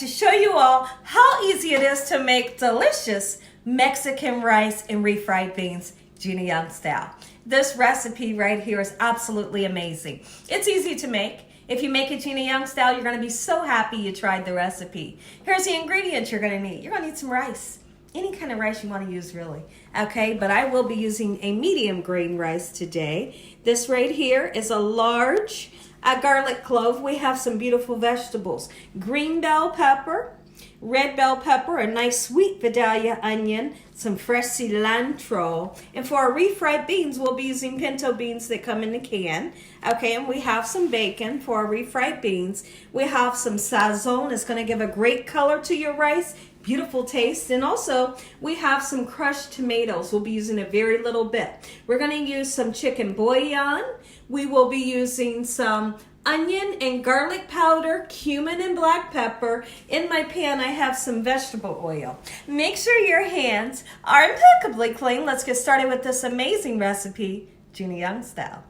to show you all how easy it is to make delicious Mexican rice and refried beans, Gina Young style. This recipe right here is absolutely amazing. It's easy to make. If you make it Gina Young style, you're going to be so happy you tried the recipe. Here's the ingredients you're going to need. You're going to need some rice. Any kind of rice you want to use, really. Okay, but I will be using a medium grain rice today. This right here is a large garlic clove. We have some beautiful vegetables. Green bell pepper, red bell pepper, a nice sweet Vidalia onion, some fresh cilantro. And for our refried beans, we'll be using pinto beans that come in a can. Okay, and we have some bacon for our refried beans. We have some Sazon. It's going to give a great color to your rice. Beautiful taste. And also we have some crushed tomatoes. We'll be using a very little bit. We're going to use some chicken bouillon. We will be using some onion and garlic powder, cumin and black pepper. In my pan I have some vegetable oil. Make sure your hands are impeccably clean. Let's get started with this amazing recipe, Gina Young style.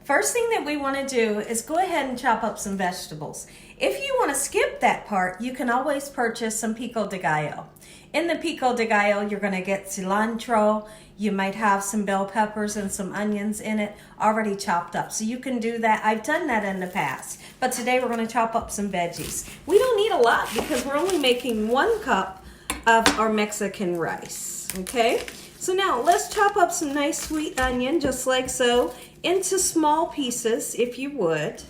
First thing that we want to do is go ahead and chop up some vegetables. If you want to skip that part, you can always purchase some pico de gallo. In the pico de gallo, you're going to get cilantro. You might have some bell peppers and some onions in it already chopped up. So you can do that. I've done that in the past. But today we're going to chop up some veggies. We don't need a lot because we're only making 1 cup of our Mexican rice. Okay? So now let's chop up some nice sweet onion just like so into small pieces if you would.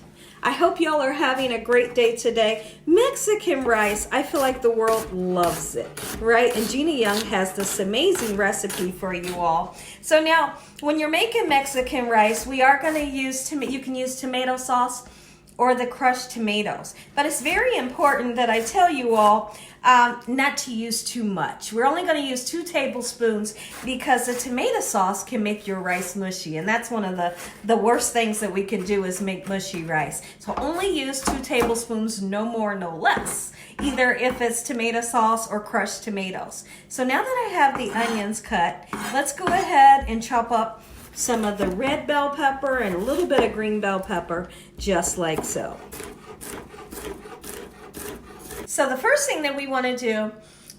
I hope y'all are having a great day today. Mexican rice, I feel like the world loves it, right? And Gina Young has this amazing recipe for you all. So now, when you're making Mexican rice, we are going to use, you can use tomato sauce or the crushed tomatoes. But it's very important that I tell you all not to use too much. We're only going to use 2 tablespoons because the tomato sauce can make your rice mushy. And that's one of the worst things that we can do is make mushy rice. So only use 2 tablespoons, no more, no less. Either if it's tomato sauce or crushed tomatoes. So now that I have the onions cut, let's go ahead and chop up some of the red bell pepper and a little bit of green bell pepper, just like so. So the first thing that we want to do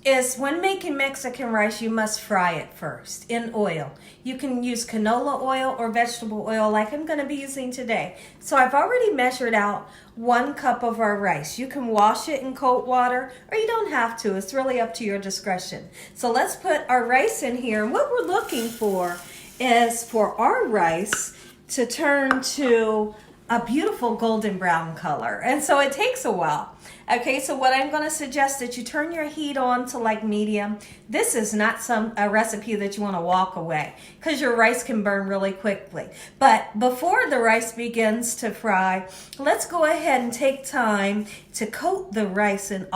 is when making Mexican rice, you must fry it first in oil. You can use canola oil or vegetable oil like I'm going to be using today. So I've already measured out 1 cup of our rice. You can wash it in cold water or you don't have to. It's really up to your discretion. So let's put our rice in here. And what we're looking for is for our rice to turn to a beautiful golden brown color. And so it takes a while. Okay, so what I'm going to suggest that you turn your heat on to like medium. This is not a recipe that you want to walk away because your rice can burn really quickly. But before the rice begins to fry, let's go ahead and take time to coat the rice in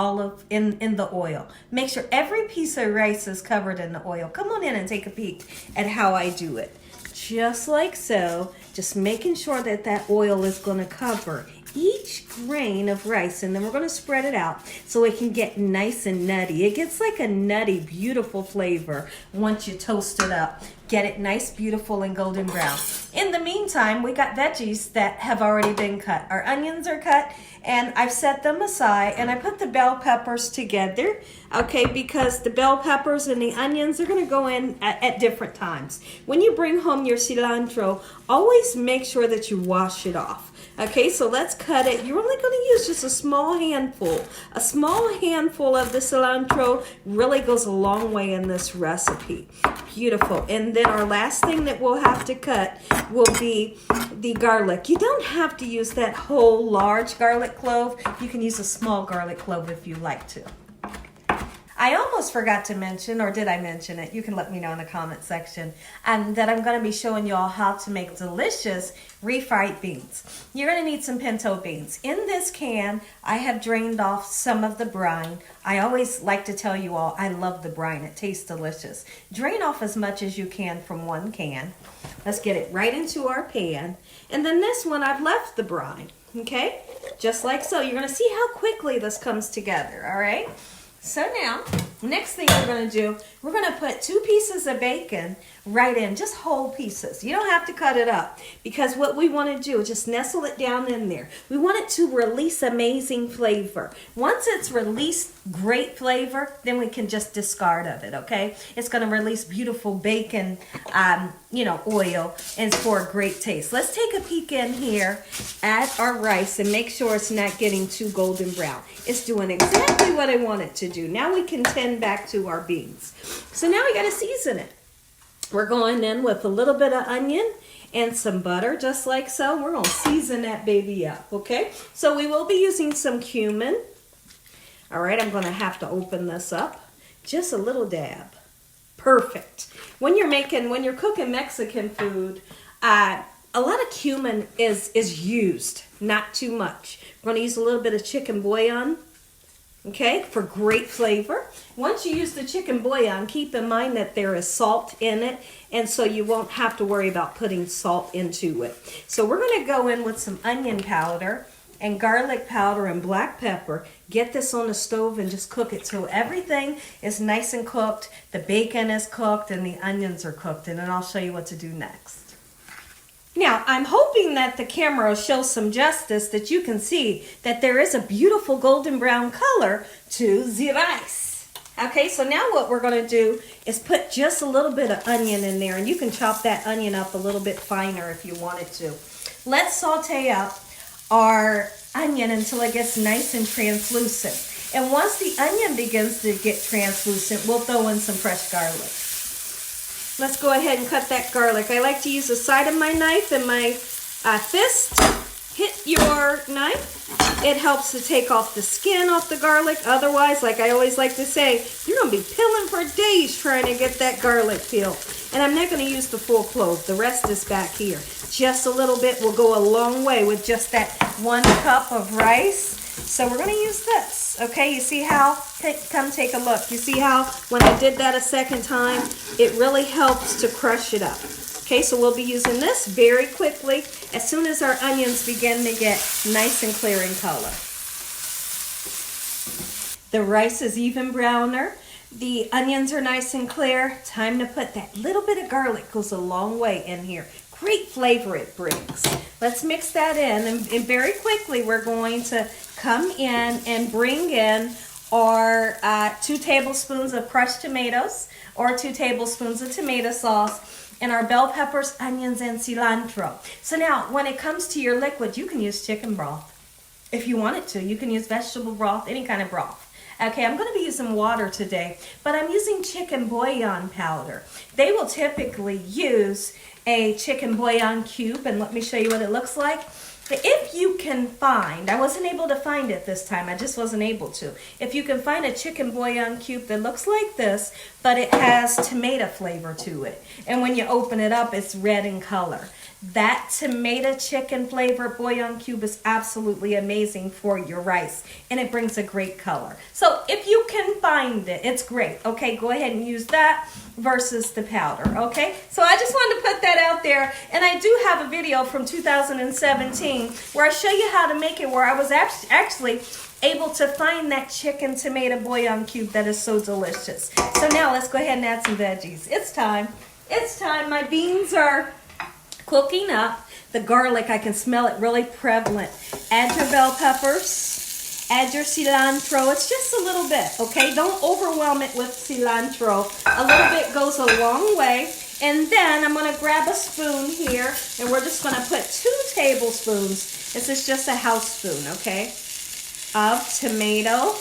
in the oil. Make sure every piece of rice is covered in the oil. Come on in and take a peek at how I do it. Just like so, just making sure that that oil is going to cover each grain of rice, and then we're going to spread it out so it can get nice and nutty. It gets like a nutty, beautiful flavor once you toast it up. Get it nice, beautiful, and golden brown. In the meantime, we got veggies that have already been cut. Our onions are cut, and I've set them aside, and I put the bell peppers together, okay, because the bell peppers and the onions are going to go in at different times. When you bring home your cilantro, always make sure that you wash it off. Okay, so let's cut it. You're only going to use just a small handful. A small handful of the cilantro really goes a long way in this recipe. Beautiful. And then our last thing that we'll have to cut will be the garlic. You don't have to use that whole large garlic clove. You can use a small garlic clove if you like to. I almost forgot to mention, or did I mention it? You can let me know in the comment section, that I'm going to be showing you all how to make delicious refried beans. You're going to need some pinto beans. In this can, I have drained off some of the brine. I always like to tell you all, I love the brine. It tastes delicious. Drain off as much as you can from 1 can. Let's get it right into our pan. And then this one, I've left the brine, okay? Just like so. You're going to see how quickly this comes together, all right? So now, Next thing we're going to do, we're going to put 2 pieces of bacon right in, just whole pieces. You don't have to cut it up, because what we want to do is just nestle it down in there. We want it to release amazing flavor. Once it's released great flavor, then we can just discard of it, okay? It's going to release beautiful bacon, oil, and for a great taste. Let's take a peek in here at our rice and make sure it's not getting too golden brown. It's doing exactly what I want it to do. Now we can tend back to our beans. So now we got to season it. We're going in with a little bit of onion and some butter, just like so. We're going to season that baby up, okay? So we will be using some cumin. All right, I'm going to have to open this up. Just a little dab. Perfect. When you're cooking Mexican food, a lot of cumin is used, not too much. We're going to use a little bit of chicken bouillon, okay, for great flavor. Once you use the chicken bouillon, keep in mind that there is salt in it, and so you won't have to worry about putting salt into it. So we're going to go in with some onion powder and garlic powder and black pepper. Get this on the stove and just cook it till everything is nice and cooked, the bacon is cooked, and the onions are cooked, and then I'll show you what to do next. Now, I'm hoping that the camera will show some justice, that you can see that there is a beautiful golden brown color to the rice. Okay, so now what we're going to do is put just a little bit of onion in there, and you can chop that onion up a little bit finer if you wanted to. Let's saute up our onion until it gets nice and translucent. And once the onion begins to get translucent, we'll throw in some fresh garlic. Let's go ahead and cut that garlic. I like to use the side of my knife and my fist. Hit your knife. It helps to take off the skin off the garlic. Otherwise, like I always like to say, you're going to be peeling for days trying to get that garlic peeled. And I'm not going to use the full clove. The rest is back here. Just a little bit will go a long way with just that 1 cup of rice. So we're going to use this, okay? You see how? Come take a look. You see how when I did that a second time, it really helps to crush it up. Okay, so we'll be using this very quickly as soon as our onions begin to get nice and clear in color. The rice is even browner. The onions are nice and clear. Time to put that little bit of garlic. Goes a long way in here. Great flavor it brings. Let's mix that in, and very quickly we're going to come in and bring in our 2 tablespoons of crushed tomatoes or 2 tablespoons of tomato sauce, and our bell peppers, onions, and cilantro. So now, when it comes to your liquid, you can use chicken broth. If you wanted to, you can use vegetable broth, any kind of broth. Okay, I'm going to be using water today, but I'm using chicken bouillon powder. They will typically use a chicken bouillon cube, and let me show you what it looks like. If you can find, I wasn't able to find it this time, I just wasn't able to. If you can find a chicken bouillon cube that looks like this, but it has tomato flavor to it, and when you open it up, it's red in color. That tomato chicken flavor bouillon cube is absolutely amazing for your rice, and it brings a great color. So if you can find it, it's great. Okay, go ahead and use that versus the powder. Okay, so I just wanted to put that out there, and I do have a video from 2017 where I show you how to make it, where I was actually able to find that chicken tomato bouillon cube that is so delicious. So now let's go ahead and add some veggies. It's time. It's time. My beans are cooking up. The garlic, I can smell it really prevalent. Add your bell peppers. Add your cilantro. It's just a little bit, okay? Don't overwhelm it with cilantro. A little bit goes a long way. And then I'm going to grab a spoon here, and we're just going to put 2 tablespoons. This is just a house spoon, okay, of tomato,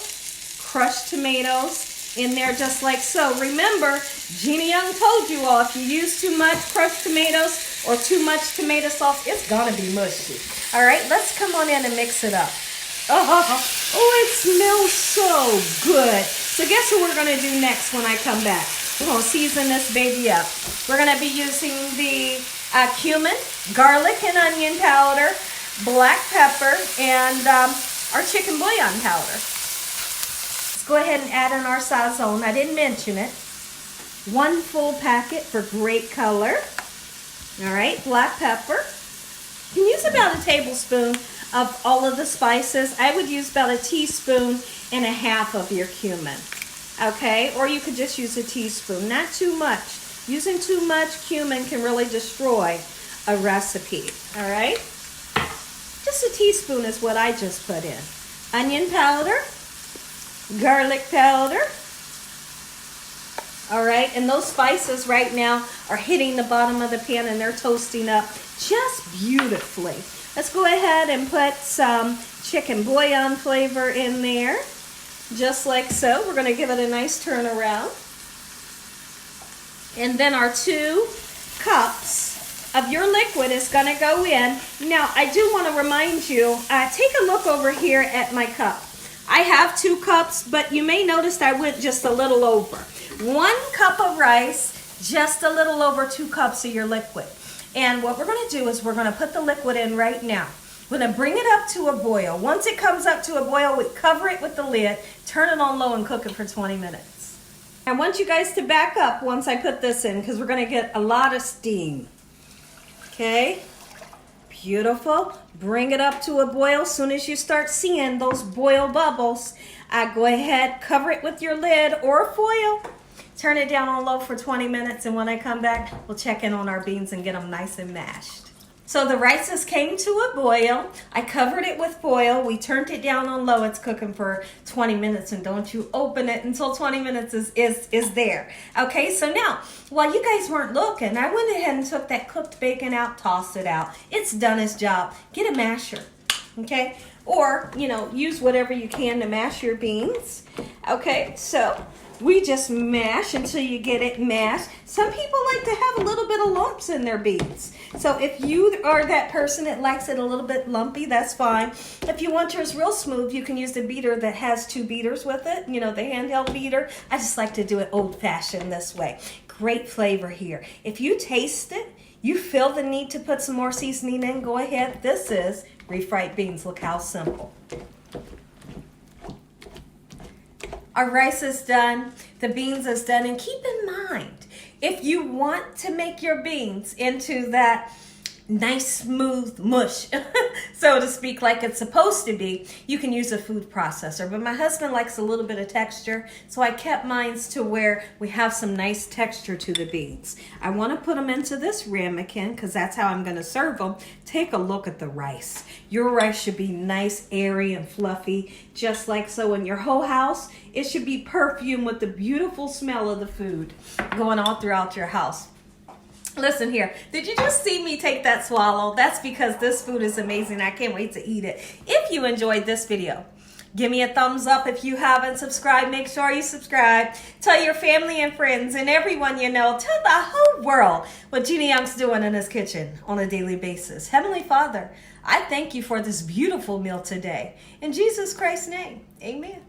crushed tomatoes, in there just like so. Remember, Gina Young told you all, if you use too much crushed tomatoes or too much tomato sauce, it's gonna be mushy. All right, let's come on in and mix it up. Oh, it smells so good. So guess what we're gonna do next when I come back? We're gonna season this baby up. We're gonna be using the cumin, garlic and onion powder, black pepper, and our chicken bouillon powder. Go ahead and add in our Sazon. I didn't mention it. 1 full packet for great color. All right, black pepper. You can use about a tablespoon of all of the spices. I would use about 1.5 teaspoons of your cumin. okay? Or you could just use a teaspoon, not too much. Using too much cumin can really destroy a recipe, all right? Just a teaspoon is what I just put in. Onion powder, garlic powder, all right? And those spices right now are hitting the bottom of the pan and they're toasting up just beautifully. Let's go ahead and put some chicken bouillon flavor in there, just like so. We're gonna give it a nice turn around. And then our 2 cups of your liquid is gonna go in. Now, I do wanna remind you, take a look over here at my cup. I have 2 cups, but you may notice I went just a little over. 1 cup of rice, just a little over 2 cups of your liquid. And what we're gonna do is we're gonna put the liquid in right now. We're gonna bring it up to a boil. Once it comes up to a boil, we cover it with the lid, turn it on low and cook it for 20 minutes. I want you guys to back up once I put this in because we're gonna get a lot of steam. Okay, beautiful. Bring it up to a boil. As soon as you start seeing those boil bubbles, go ahead, cover it with your lid or foil. Turn it down on low for 20 minutes, and when I come back, we'll check in on our beans and get them nice and mashed. So the rices came to a boil. I covered it with foil. We turned it down on low. It's cooking for 20 minutes, and don't you open it until 20 minutes is there. Okay, so now, while you guys weren't looking, I went ahead and took that cooked bacon out, tossed it out. It's done its job. Get a masher, okay? Or, you know, use whatever you can to mash your beans. Okay, so we just mash until you get it mashed. Some people like to have a little bit of lumps in their beans. So if you are that person that likes it a little bit lumpy, that's fine. If you want yours real smooth, you can use the beater that has 2 beaters with it. You know, the handheld beater. I just like to do it old-fashioned this way. Great flavor here. If you taste it, you feel the need to put some more seasoning in, go ahead. This is refried beans. Look how simple. Our rice is done, the beans is done, and keep in mind, if you want to make your beans into that nice smooth mush, so to speak, like it's supposed to be, you can use a food processor. But my husband likes a little bit of texture, so I kept mine to where we have some nice texture to the beans. I want to put them into this ramekin because that's how I'm going to serve them. Take a look at the rice. Your rice should be nice, airy, and fluffy, just like so. In your whole house, it should be perfumed with the beautiful smell of the food going all throughout your house. Listen here, did you just see me take that swallow? That's because this food is amazing. I can't wait to eat it. If you enjoyed this video, give me a thumbs up. If you haven't subscribed, make sure you subscribe. Tell your family and friends and everyone you know. Tell the whole world what Gina Young's doing in his kitchen on a daily basis. Heavenly Father, I thank you for this beautiful meal today. In Jesus Christ's name, amen.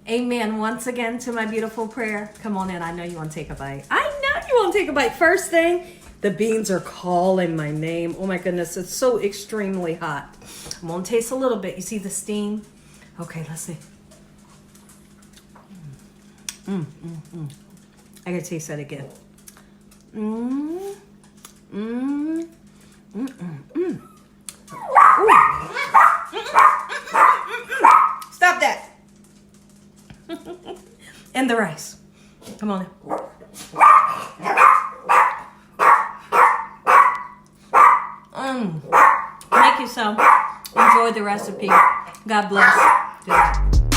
Amen. Once again to my beautiful prayer. Come on in. I know you want to take a bite. I know you want to take a bite. First thing, the beans are calling my name. Oh my goodness, it's so extremely hot. I'm going to taste a little bit. You see the steam? Okay, let's see. I gotta taste that again. Stop that. And the rice. Come on in. Thank you so. Enjoy the recipe. God bless. Good night.